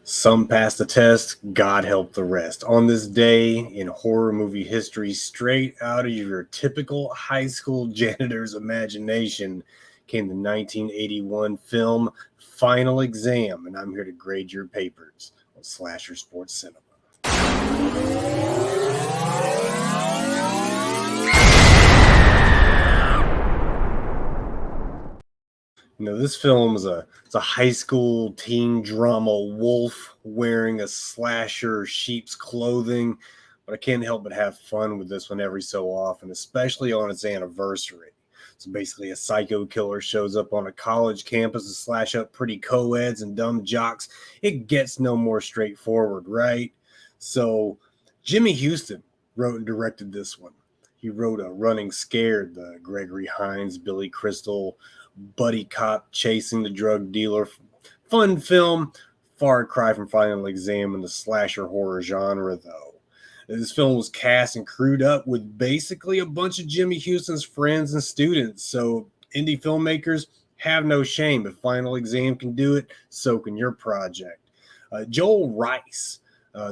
Some pass the test, God help the rest. On this day in horror movie history, straight out of your typical high school janitor's imagination, came the 1981 film Final Exam, and I'm here to grade your papers on Slasher Sports Cinema. This film is it's a high school teen drama wolf wearing a slasher sheep's clothing, but I can't help but have fun with this one every so often, especially on its anniversary. So basically, a psycho killer shows up on a college campus to slash up pretty co-eds and dumb jocks. It gets no more straightforward, right? So Jimmy Houston wrote and directed this one. He wrote a Running Scared, the Gregory Hines, Billy Crystal buddy cop chasing the drug dealer. Fun film, far cry from Final Exam in the slasher horror genre, though. This film was cast and crewed up with basically a bunch of Jimmy Houston's friends and students. So indie filmmakers have no shame. If Final Exam can do it, so can your project. Joel Rice,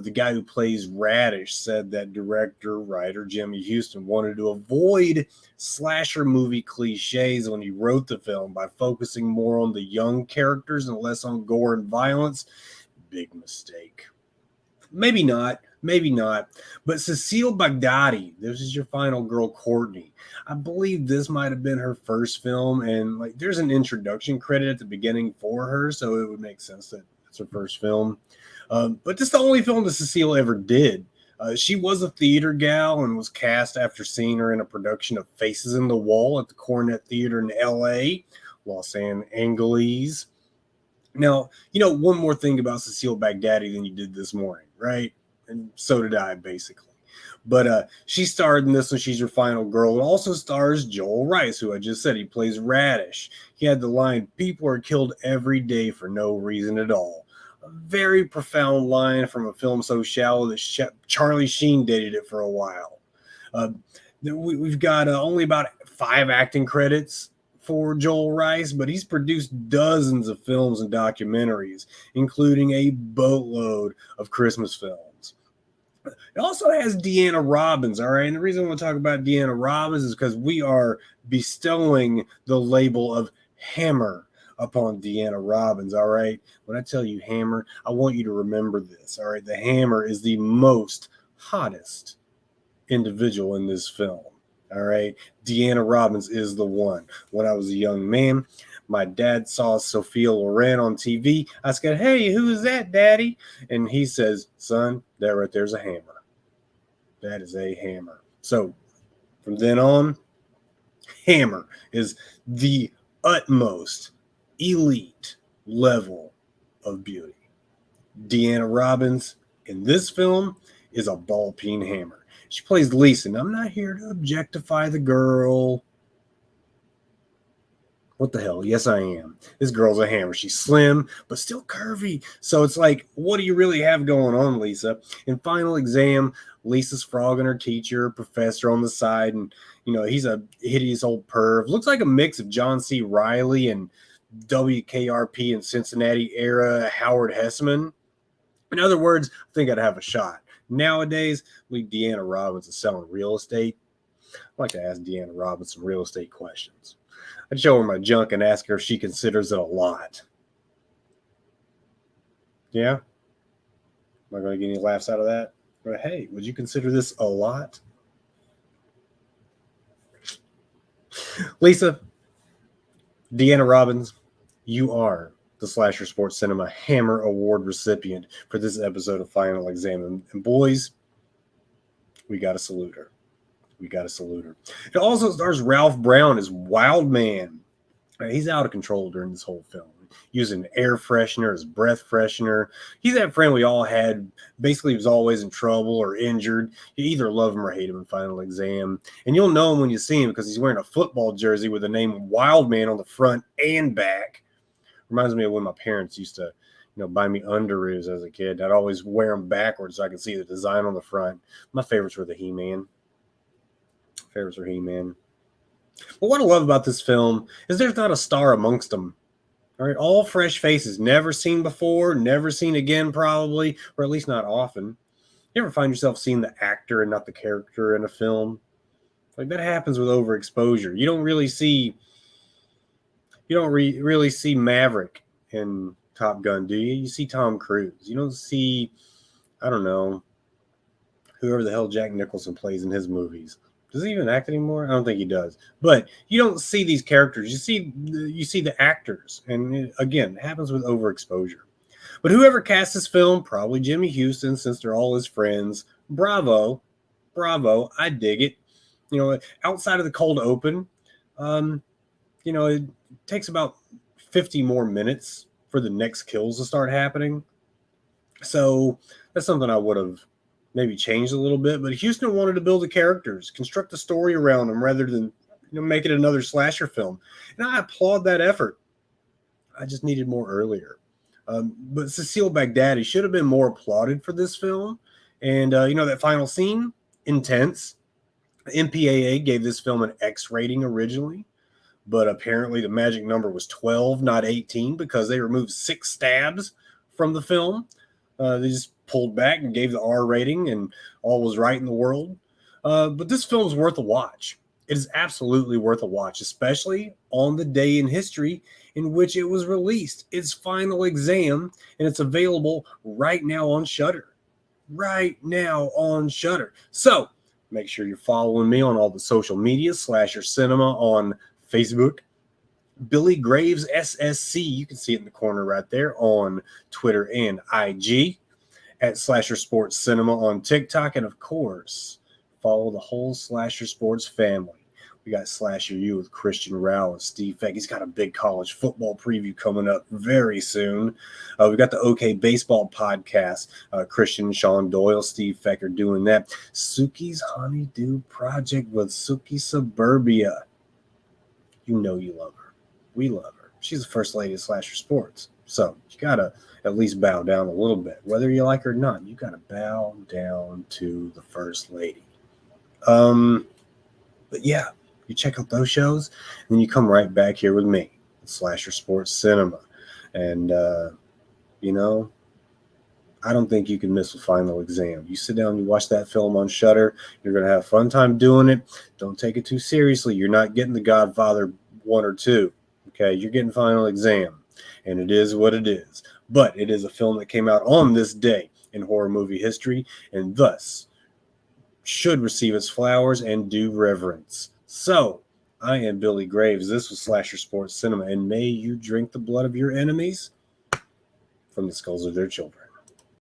the guy who plays Radish, said that director, writer Jimmy Houston wanted to avoid slasher movie cliches when he wrote the film by focusing more on the young characters and less on gore and violence. Big mistake. Maybe not. But Cecile Baghdadi, this is your final girl, Courtney. I believe this might have been her first film, and there's an introduction credit at the beginning for her, so it would make sense that it's her first film. But this is the only film that Cecile ever did. She was a theater gal and was cast after seeing her in a production of Faces in the Wall at the Cornet Theater in L.A., Los Angeles. Now, one more thing about Cecile Baghdadi than you did this morning, right? And so did I, basically. But she starred in this one. She's your final girl. It also stars Joel Rice, who I just said he plays Radish. He had the line, "People are killed every day for no reason at all." A very profound line from a film so shallow that Charlie Sheen dated it for a while. We've got only about 5 acting credits for Joel Rice, but he's produced dozens of films and documentaries, including a boatload of Christmas films. It also has Deanna Robbins, all right? And the reason I want to talk about Deanna Robbins is because we are bestowing the label of Hammer upon Deanna Robbins, all right? When I tell you Hammer, I want you to remember this, all right? The Hammer is the most hottest individual in this film, all right? Deanna Robbins is the one. When I was a young man, my dad saw Sophia Loren on TV. I said, "Hey, who is that, Daddy?" And he says, "Son, that right there's a hammer. That is a hammer." So from then on, Hammer is the utmost elite level of beauty. Deanna Robbins in this film is a ball peen hammer. She plays Lisa, and I'm not here to objectify the girl. What the hell? Yes, I am. This girl's a hammer. She's slim, but still curvy. So it's like, what do you really have going on, Lisa? In Final Exam, Lisa's frogging her teacher, professor on the side, and, he's a hideous old perv. Looks like a mix of John C. Reilly and WKRP in Cincinnati era Howard Hessman. In other words, I think I'd have a shot. Nowadays, leave Deanna Robbins is selling real estate. I'd like to ask Deanna Robbins some real estate questions. I'd show her my junk and ask her if she considers it a lot. Yeah? Am I going to get any laughs out of that? But hey, would you consider this a lot? Lisa, Deanna Robbins, you are the Slasher Sports Cinema Hammer Award recipient for this episode of Final Exam. And boys, we got to salute her. It also stars Ralph Brown as Wild Man. He's out of control during this whole film, using air freshener as breath freshener. He's that friend we all had. Basically, he was always in trouble or injured. You either love him or hate him in Final Exam. And you'll know him when you see him because he's wearing a football jersey with the name Wild Man on the front and back. Reminds me of when my parents used to buy me underoos as a kid. I'd always wear them backwards so I could see the design on the front. My favorites were the He-Man. But what I love about this film is there's not a star amongst them. All right, all fresh faces, never seen before, never seen again, probably, or at least not often. You ever find yourself seeing the actor and not the character in a film? Like that happens with overexposure. You don't really see Maverick in Top Gun, do you? You see Tom Cruise. You don't see, I don't know, whoever the hell Jack Nicholson plays in his movies. Does he even act anymore? I don't think he does. But you don't see these characters. You see the actors, and again, it happens with overexposure. But whoever cast this film, probably Jimmy Houston, since they're all his friends. Bravo, bravo. I dig it. Outside of the cold open, um, it takes about 50 more minutes for the next kills to start happening. So that's something I would have maybe changed a little bit. But Houston wanted to build the characters, construct a story around them rather than make it another slasher film. And I applaud that effort. I just needed more earlier. But Cecile Baghdadi should have been more applauded for this film. And, that final scene, intense. MPAA gave this film an X rating originally, but apparently the magic number was 12, not 18, because they removed 6 stabs from the film. They just pulled back and gave the R rating, and all was right in the world. But this film's worth a watch. It is absolutely worth a watch, especially on the day in history in which it was released. Its final exam, and it's available right now on Shudder. Right now on Shudder. So make sure you're following me on all the social media, Slasher Cinema on Facebook, Billy Graves SSC. You can see it in the corner right there on Twitter and IG, at Slasher Sports Cinema on TikTok, and of course, follow the whole Slasher Sports family. We got Slasher U with Christian Rao and Steve Feck. He's got a big college football preview coming up very soon. We've got the OK Baseball podcast. Christian and Sean Doyle, Steve Feck are doing that. Suki's Honeydew Project with Suki Suburbia. You know you love her. We love her. She's the first lady of Slasher Sports. So you got to at least bow down a little bit. Whether you like her or not, you got to bow down to the first lady. But yeah, you check out those shows, and then you come right back here with me, Slasher Sports Cinema. And, I don't think you can miss a final exam. You sit down, you watch that film on Shudder, you're going to have a fun time doing it. Don't take it too seriously. You're not getting The Godfather 1 or 2. Okay, you're getting Final Exam, and it is what it is. But it is a film that came out on this day in horror movie history, and thus should receive its flowers and due reverence. So, I am Billy Graves. This was Slasher Sports Cinema, and may you drink the blood of your enemies from the skulls of their children.